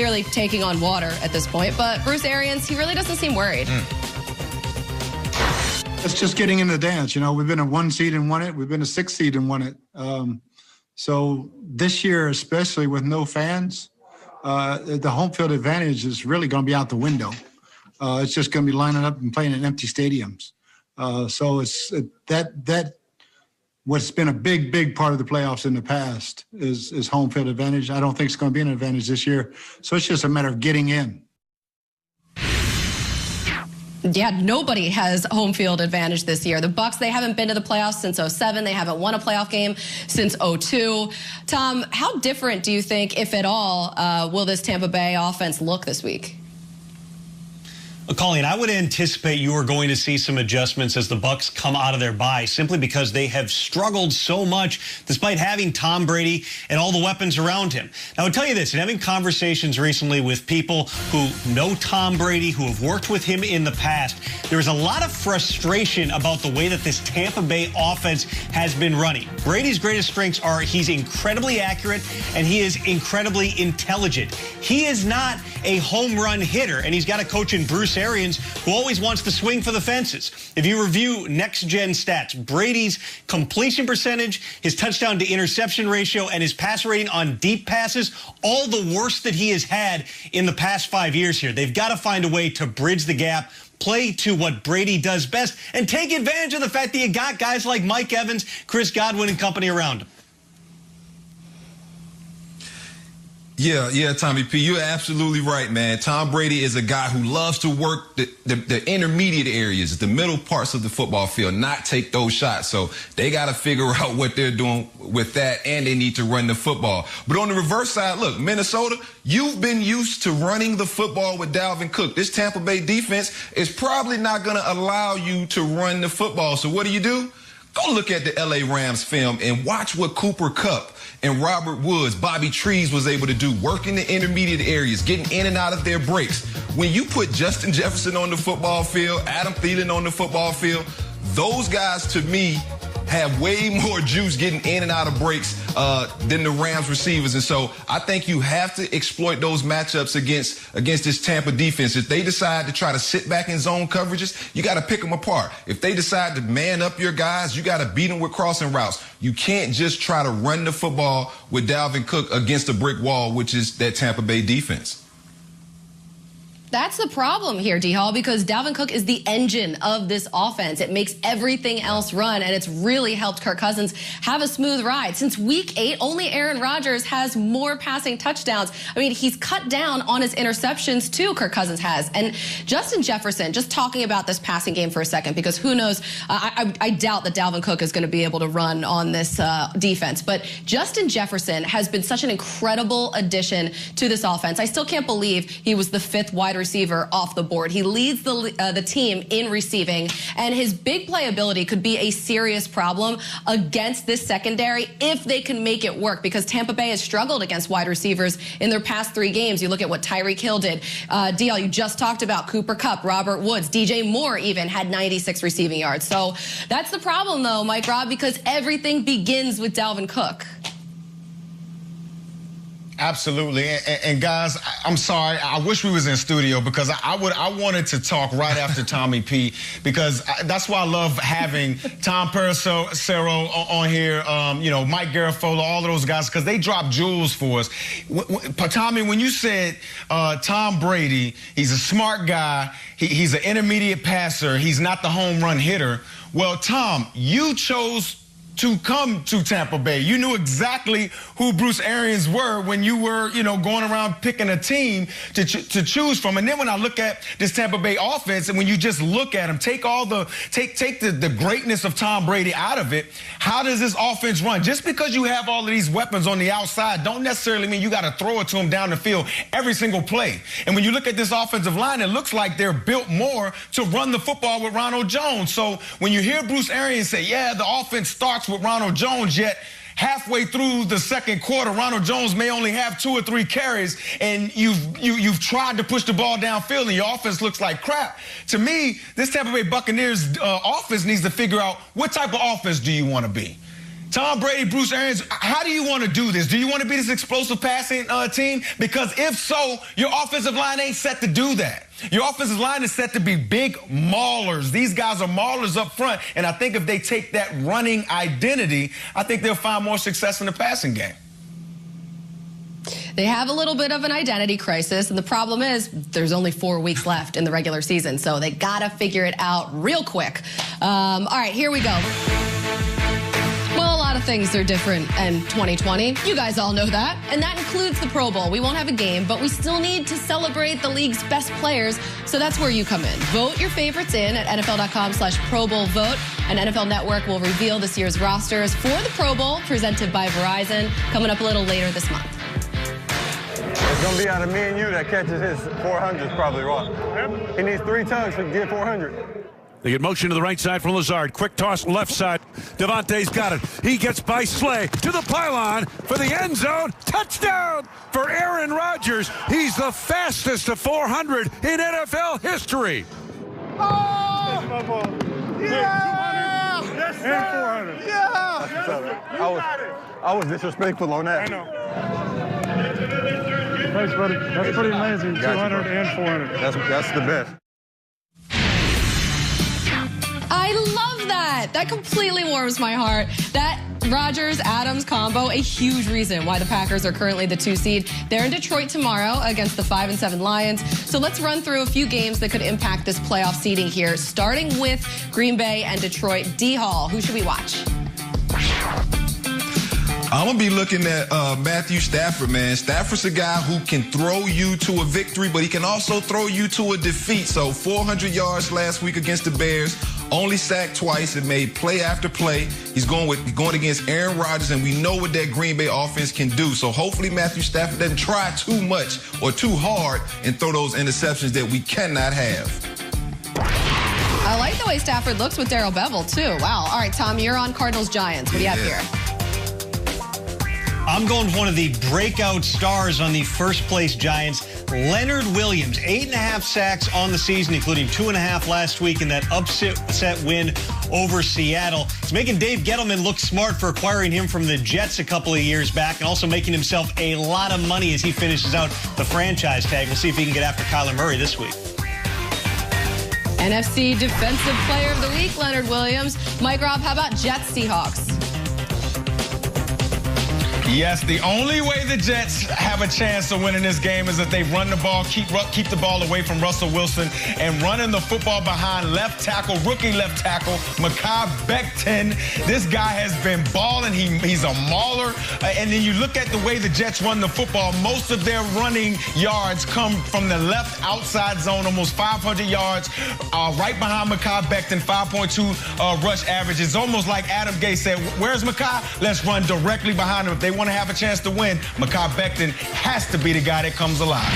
clearly taking on water at this point, but Bruce Arians, he really doesn't seem worried. It's just getting in the dance. You know, we've been a 1 seed and won it. We've been a 6 seed and won it. So this year, especially with no fans, the home field advantage is really going to be out the window. It's just going to be lining up and playing in empty stadiums. So it's that what's been a big part of the playoffs in the past is home field advantage. I don't think it's going to be an advantage this year. So it's just a matter of getting in. Yeah, nobody has home field advantage this year. The Bucs, they haven't been to the playoffs since 2007. They haven't won a playoff game since 2002. Tom, how different do you think, if at all, will this Tampa Bay offense look this week? Well, Colleen, I would anticipate you are going to see some adjustments as the Bucs come out of their bye, simply because they have struggled so much despite having Tom Brady and all the weapons around him. Now, I'll tell you this, in having conversations recently with people who know Tom Brady, who have worked with him in the past, there's a lot of frustration about the way that this Tampa Bay offense has been running. Brady's greatest strengths are he's incredibly accurate and he is incredibly intelligent. He is not a home run hitter, and he's got a coach in Bruce Arians who always wants to swing for the fences. If you review next-gen stats, Brady's completion percentage, his touchdown to interception ratio, and his pass rating on deep passes, all the worst that he has had in the past 5 years here. They've got to find a way to bridge the gap, play to what Brady does best, and take advantage of the fact that you got guys like Mike Evans, Chris Godwin, and company around him. Yeah, Tommy P., you're absolutely right, man. Tom Brady is a guy who loves to work the intermediate areas, the middle parts of the football field, not take those shots. So they got to figure out what they're doing with that, and they need to run the football. But on the reverse side, look, Minnesota, you've been used to running the football with Dalvin Cook. This Tampa Bay defense is probably not going to allow you to run the football. So what do? Go look at the L.A. Rams film and watch what Cooper Kupp and Robert Woods, Bobby Trees was able to do, working the intermediate areas, getting in and out of their breaks. When you put Justin Jefferson on the football field, Adam Thielen on the football field, those guys, to me, have way more juice getting in and out of breaks than the Rams receivers. And so I think you have to exploit those matchups against this Tampa defense. If they decide to try to sit back in zone coverages, you got to pick them apart. If they decide to man up your guys, you got to beat them with crossing routes. You can't just try to run the football with Dalvin Cook against a brick wall, which is that Tampa Bay defense. That's the problem here, D-Hall, because Dalvin Cook is the engine of this offense. It makes everything else run, and it's really helped Kirk Cousins have a smooth ride. Since Week 8, only Aaron Rodgers has more passing touchdowns. I mean, he's cut down on his interceptions, too, Kirk Cousins has. And Justin Jefferson, just talking about this passing game for a second, because who knows, I doubt that Dalvin Cook is going to be able to run on this defense. But Justin Jefferson has been such an incredible addition to this offense. I still can't believe he was the 5th wide receiver off the board. He leads the team in receiving, and his big playability could be a serious problem against this secondary if they can make it work, because Tampa Bay has struggled against wide receivers in their past 3 games. You look at what Tyreek Hill did. DL, you just talked about Cooper Kupp, Robert Woods, DJ Moore even had 96 receiving yards. So that's the problem, though, Mike Robb, because everything begins with Dalvin Cook. Absolutely. And guys, I'm sorry. I wish we was in studio, because I wanted to talk right after Tommy P, because that's why I love having Tom Pericero on here, Mike Garafolo, all of those guys, because they drop jewels for us. Tommy, when you said Tom Brady, he's a smart guy, he's an intermediate passer, he's not the home run hitter. Well, Tom, you chose to come to Tampa Bay. You knew exactly who Bruce Arians were when you were, going around picking a team to choose from. And then when I look at this Tampa Bay offense, and when you just look at them, take the greatness of Tom Brady out of it, how does this offense run? Just because you have all of these weapons on the outside don't necessarily mean you got to throw it to them down the field every single play. And when you look at this offensive line, it looks like they're built more to run the football with Ronald Jones. So when you hear Bruce Arians say, yeah, the offense starts with Ronald Jones, yet halfway through the second quarter, Ronald Jones may only have 2 or 3 carries, and you've tried to push the ball downfield, and your offense looks like crap. To me, this Tampa Bay Buccaneers offense needs to figure out, what type of offense do you want to be? Tom Brady, Bruce Arians, how do you want to do this? Do you want to be this explosive passing team? Because if so, your offensive line ain't set to do that. Your offensive line is set to be big maulers. These guys are maulers up front, and I think if they take that running identity, I think they'll find more success in the passing game. They have a little bit of an identity crisis, and the problem is there's only 4 weeks left in the regular season, so they got to figure it out real quick. All right, here we go. Well, a lot of things are different in 2020. You guys all know that. And that includes the Pro Bowl. We won't have a game, but we still need to celebrate the league's best players. So that's where you come in. Vote your favorites in at NFL.com/Pro Bowl vote. And NFL Network will reveal this year's rosters for the Pro Bowl, presented by Verizon, coming up a little later this month. It's going to be out of me and you that catches his 400s probably, Ross. He needs 3 tugs to get 400. They get motion to the right side from Lazard. Quick toss left side. Devontae's got it. He gets by Slay to the pylon for the end zone. Touchdown for Aaron Rodgers. He's the fastest to 400 in NFL history. Oh! Yeah! Yes, sir! And 400. Yeah! I was disrespectful on that. I know. Thanks, buddy. That's pretty amazing. 200 and 400. That's the best. I love that. That completely warms my heart. That Rodgers-Adams combo, a huge reason why the Packers are currently the 2 seed. They're in Detroit tomorrow against the 5-7 Lions. So let's run through a few games that could impact this playoff seeding here, starting with Green Bay and Detroit. D-Hall, who should we watch? I'm going to be looking at Matthew Stafford, man. Stafford's a guy who can throw you to a victory, but he can also throw you to a defeat. So 400 yards last week against the Bears, only sacked twice and made play after play. He's going against Aaron Rodgers, and we know what that Green Bay offense can do. So hopefully Matthew Stafford doesn't try too much or too hard and throw those interceptions that we cannot have. I like the way Stafford looks with Darrell Bevell, too. Wow. All right, Tom, you're on Cardinals-Giants. What do you have here? I'm going with one of the breakout stars on the first-place Giants, Leonard Williams. 8.5 sacks on the season, including 2.5 last week in that upset win over Seattle. It's making Dave Gettleman look smart for acquiring him from the Jets a couple of years back and also making himself a lot of money as he finishes out the franchise tag. We'll see if he can get after Kyler Murray this week. NFC Defensive Player of the Week, Leonard Williams. Mike Robb, how about Jets-Seahawks? Yes, the only way the Jets have a chance of winning this game is if they run the ball, keep the ball away from Russell Wilson, and running the football behind left tackle, rookie left tackle, Mekhi Becton. This guy has been balling. He's a mauler. And then you look at the way the Jets run the football, most of their running yards come from the left outside zone, almost 500 yards, right behind Mekhi Becton, 5.2 rush average. It's almost like Adam Gase said, where's Mekhi? Let's run directly behind him. If they want to have a chance to win, Mekhi Becton has to be the guy that comes alive.